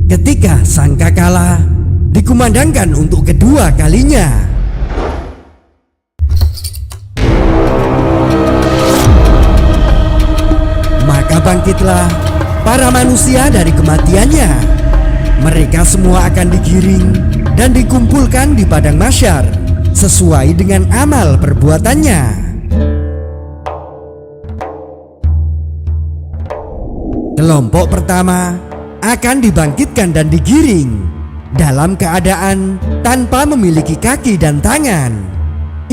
ketika sangkakala dikumandangkan untuk kedua kalinya. Maka bangkitlah para manusia dari kematiannya. Mereka semua akan digiring dan dikumpulkan di padang mahsyar sesuai dengan amal perbuatannya. Kelompok pertama akan dibangkitkan dan digiring dalam keadaan tanpa memiliki kaki dan tangan.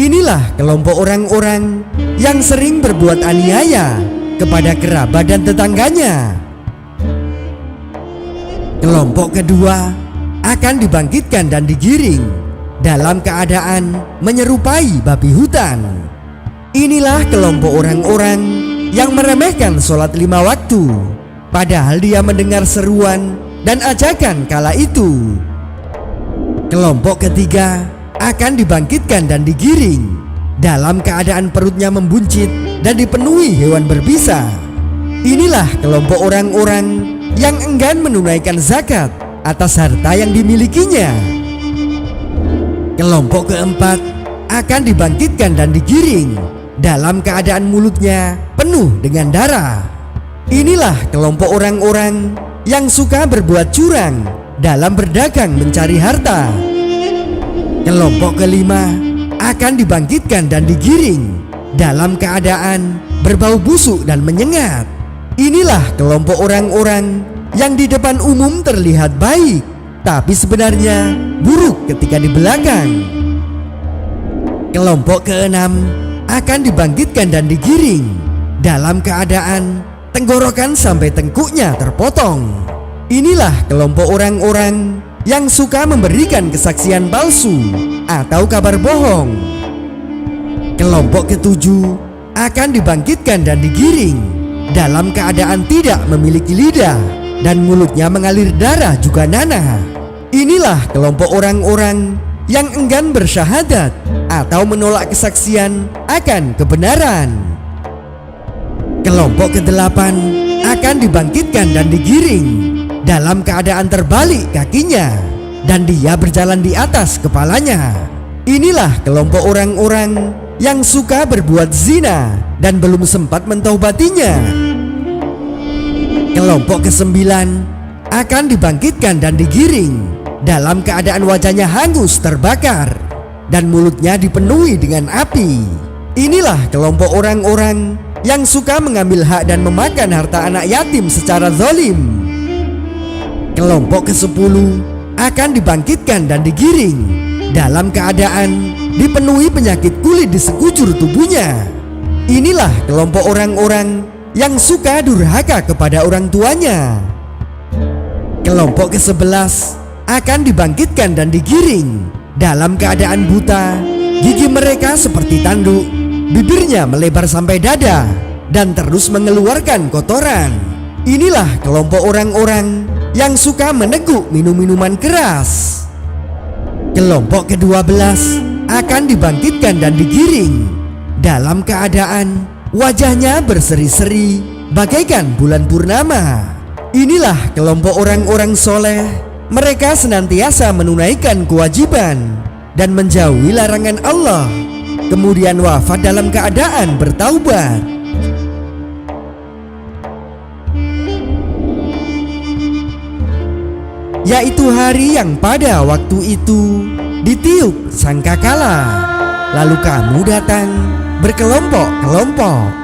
Inilah kelompok orang-orang yang sering berbuat aniaya kepada kerabat dan tetangganya. Kelompok kedua akan dibangkitkan dan digiring dalam keadaan menyerupai babi hutan. Inilah kelompok orang-orang yang meremehkan sholat 5 waktu, padahal dia mendengar seruan dan ajakan kala itu. Kelompok ketiga akan dibangkitkan dan digiring dalam keadaan perutnya membuncit dan dipenuhi hewan berbisa. Inilah kelompok orang-orang yang enggan menunaikan zakat atas harta yang dimilikinya. Kelompok keempat akan dibangkitkan dan digiring dalam keadaan mulutnya penuh dengan darah. Inilah kelompok orang-orang yang suka berbuat curang dalam berdagang mencari harta. Kelompok kelima akan dibangkitkan dan digiring dalam keadaan berbau busuk dan menyengat. Inilah kelompok orang-orang yang di depan umum terlihat baik, tapi sebenarnya buruk ketika di belakang. Kelompok keenam akan dibangkitkan dan digiring dalam keadaan tenggorokan sampai tengkuknya terpotong. Inilah kelompok orang-orang yang suka memberikan kesaksian palsu atau kabar bohong. Kelompok ketujuh akan dibangkitkan dan digiring dalam keadaan tidak memiliki lidah dan mulutnya mengalir darah juga nanah. Inilah kelompok orang-orang yang enggan bersyahadat atau menolak kesaksian akan kebenaran. Kelompok kedelapan akan dibangkitkan dan digiring dalam keadaan terbalik kakinya dan dia berjalan di atas kepalanya. Inilah kelompok orang-orang yang suka berbuat zina dan belum sempat mentauhatinya. Kelompok kesembilan akan dibangkitkan dan digiring dalam keadaan wajahnya hangus terbakar dan mulutnya dipenuhi dengan api. Inilah kelompok orang-orang yang suka mengambil hak dan memakan harta anak yatim secara zalim. Kelompok ke-10 akan dibangkitkan dan digiring dalam keadaan dipenuhi penyakit kulit di sekujur tubuhnya. Inilah kelompok orang-orang yang suka durhaka kepada orang tuanya. Kelompok ke-11 akan dibangkitkan dan digiring dalam keadaan buta. Gigi mereka seperti tanduk, bibirnya melebar sampai dada dan terus mengeluarkan kotoran. Inilah kelompok orang-orang yang suka meneguk minum-minuman keras. Kelompok ke-12 akan dibangkitkan dan digiring dalam keadaan wajahnya berseri-seri bagaikan bulan purnama. Inilah kelompok orang-orang soleh. Mereka senantiasa menunaikan kewajiban dan menjauhi larangan Allah, kemudian wafat dalam keadaan bertaubat. Yaitu hari yang pada waktu itu ditiup sangkakala, lalu kamu datang berkelompok-kelompok.